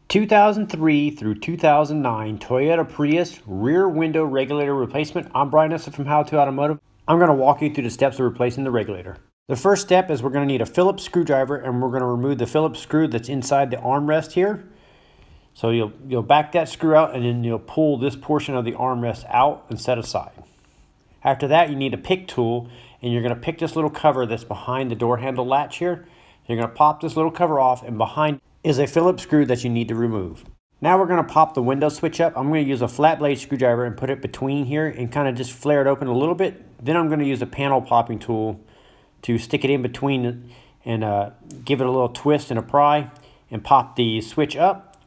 2003 through 2009 Toyota Prius rear window regulator replacement. I'm Brian from How to Automotive. I'm going to walk you through the steps of replacing the regulator. The first step is we're going to need a Phillips screwdriver, and we're going to remove the Phillips screw that's inside the armrest here. So you'll back that screw out, and then you'll pull this portion of the armrest out and set aside. After that, you need a pick tool, and you're going to pick this little cover that's behind the door handle latch here. You're going to pop this little cover off, and behind is a Phillips screw that you need to remove. Now we're going to pop the window switch up. I'm going to use a flat blade screwdriver and put it between here and kind of just flare it open a little bit. Then I'm going to use a panel popping tool to stick it in between and give it a little twist and a pry and pop the switch up.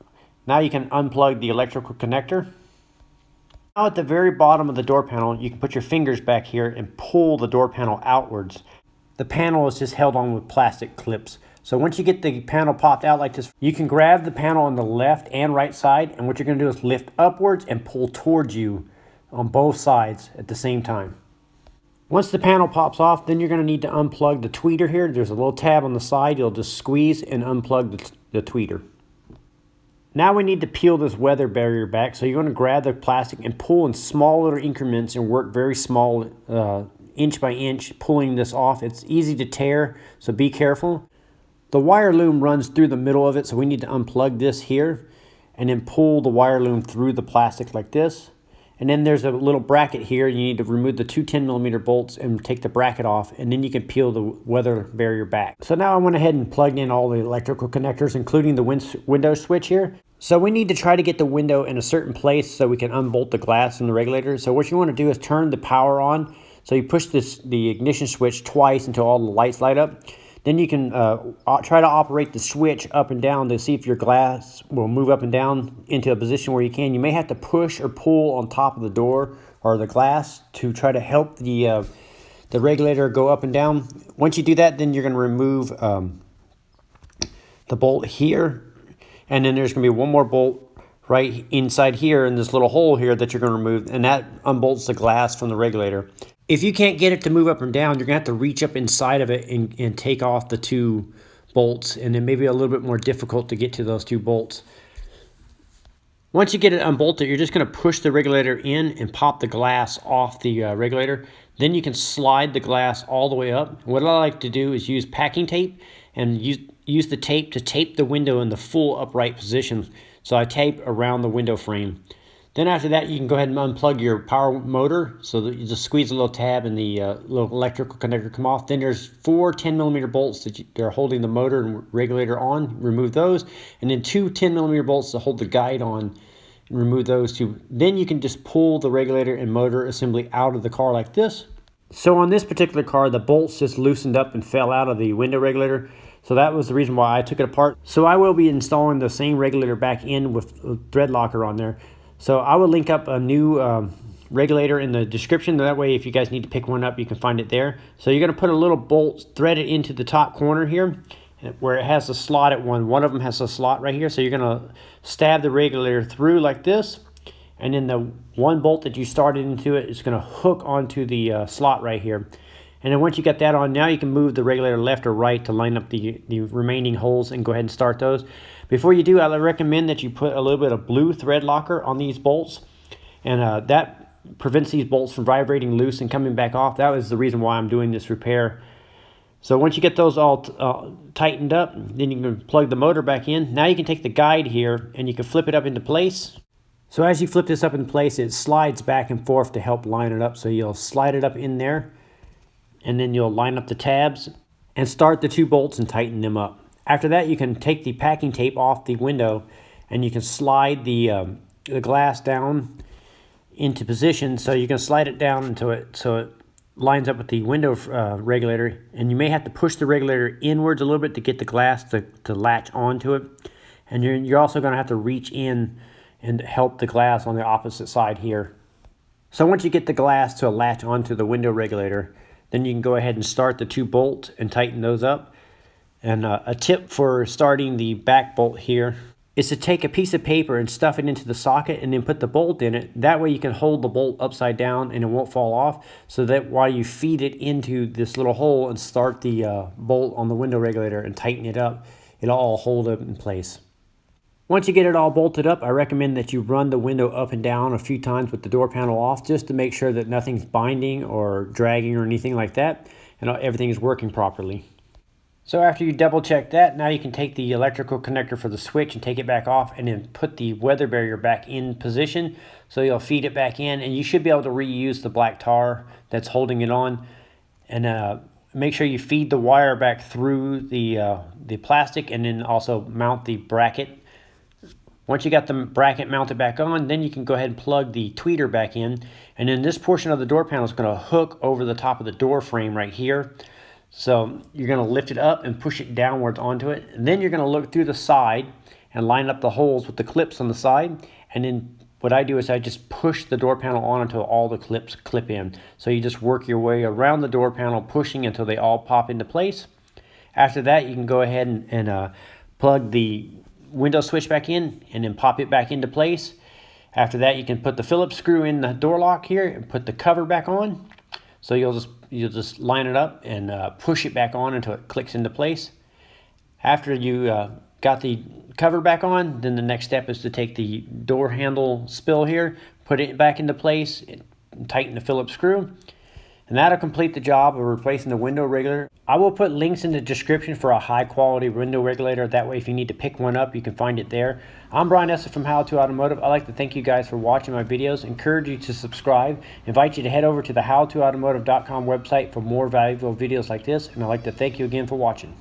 Now you can unplug the electrical connector. Now at the very bottom of the door panel, you can put your fingers back here and pull the door panel outwards. The panel is just held on with plastic clips. So once you get the panel popped out like this, you can grab the panel on the left and right side, and what you're going to do is lift upwards and pull towards you on both sides at the same time. Once the panel pops off, then you're going to need to unplug the tweeter here. There's a little tab on the side. You'll just squeeze and unplug the tweeter. Now we need to peel this weather barrier back. So you're going to grab the plastic and pull in small little increments and work very small, inch by inch, pulling this off. It's easy to tear, so be careful. The wire loom runs through the middle of it, so we need to unplug this here and then pull the wire loom through the plastic like this. And then there's a little bracket here. You need to remove the two 10mm bolts and take the bracket off, and then you can peel the weather barrier back. So now I went ahead and plugged in all the electrical connectors, including the window switch here. So we need to try to get the window in a certain place so we can unbolt the glass from the regulator. So what you want to do is turn the power on. So you push the ignition switch twice until all the lights light up. Then you can try to operate the switch up and down to see if your glass will move up and down into a position where you can. You may have to push or pull on top of the door or the glass to try to help the regulator go up and down. Once you do that, then you're going to remove the bolt here. And then there's going to be one more bolt right inside here in this little hole here that you're going to remove. And that unbolts the glass from the regulator. If you can't get it to move up and down, you're going to have to reach up inside of it and take off the two bolts. And then maybe a little bit more difficult to get to those two bolts. Once you get it unbolted, you're just going to push the regulator in and pop the glass off the regulator. Then you can slide the glass all the way up. What I like to do is use packing tape and use the tape to tape the window in the full upright position. So I tape around the window frame. Then after that, you can go ahead and unplug your power motor. So that you just squeeze a little tab and the little electrical connector come off. Then there's four 10mm bolts that are holding the motor and regulator on. Remove those. And then two 10mm bolts to hold the guide on. And remove those two. Then you can just pull the regulator and motor assembly out of the car like this. So on this particular car, the bolts just loosened up and fell out of the window regulator. So that was the reason why I took it apart. So I will be installing the same regulator back in with a thread locker on there. So I will link up a new regulator in the description. That way, if you guys need to pick one up, you can find it there. So you're going to put a little bolt threaded into the top corner here where it has a slot at one. One of them has a slot right here. So you're going to stab the regulator through like this. And then the one bolt that you started into it is going to hook onto the slot right here. And then once you got that on, now you can move the regulator left or right to line up the remaining holes and go ahead and start those. Before you do, I recommend that you put a little bit of blue thread locker on these bolts. And that prevents these bolts from vibrating loose and coming back off. That was the reason why I'm doing this repair. So once you get those all tightened up, then you can plug the motor back in. Now you can take the guide here and you can flip it up into place. So as you flip this up in place, it slides back and forth to help line it up. So you'll slide it up in there. And then you'll line up the tabs and start the two bolts and tighten them up. After that, you can take the packing tape off the window and you can slide the glass down into position. So you can slide it down until it lines up with the window regulator. And you may have to push the regulator inwards a little bit to get the glass to latch onto it. And you're also going to have to reach in and help the glass on the opposite side here. So once you get the glass to latch onto the window regulator, then you can go ahead and start the two bolts and tighten those up. And a tip for starting the back bolt here is to take a piece of paper and stuff it into the socket and then put the bolt in it. That way you can hold the bolt upside down and it won't fall off. So that while you feed it into this little hole and start the bolt on the window regulator and tighten it up, it'll all hold up in place. Once you get it all bolted up, I recommend that you run the window up and down a few times with the door panel off, just to make sure that nothing's binding or dragging or anything like that, and everything is working properly. So after you double check that, now you can take the electrical connector for the switch and take it back off, and then put the weather barrier back in position. So you'll feed it back in, and you should be able to reuse the black tar that's holding it on. And make sure you feed the wire back through the plastic, and then also mount the bracket. Once you got the bracket mounted back on, then you can go ahead and plug the tweeter back in. And then this portion of the door panel is going to hook over the top of the door frame right here. So you're going to lift it up and push it downwards onto it. And then you're going to look through the side and line up the holes with the clips on the side. And then what I do is I just push the door panel on until all the clips clip in. So you just work your way around the door panel, pushing until they all pop into place. After that, you can go ahead and plug the window switch back in and then pop it back into place. After that, you can put the Phillips screw in the door lock here and put the cover back on. So you'll just line it up and push it back on until it clicks into place. After you got the cover back on, then the next step is to take the door handle spill here, put it back into place, and tighten the Phillips screw. And that'll complete the job of replacing the window regulator. I will put links in the description for a high quality window regulator. That way, if you need to pick one up, you can find it there. I'm Brian Esser from How To Automotive. I'd like to thank you guys for watching my videos. Encourage you to subscribe. Invite you to head over to the howtoautomotive.com website for more valuable videos like this. And I'd like to thank you again for watching.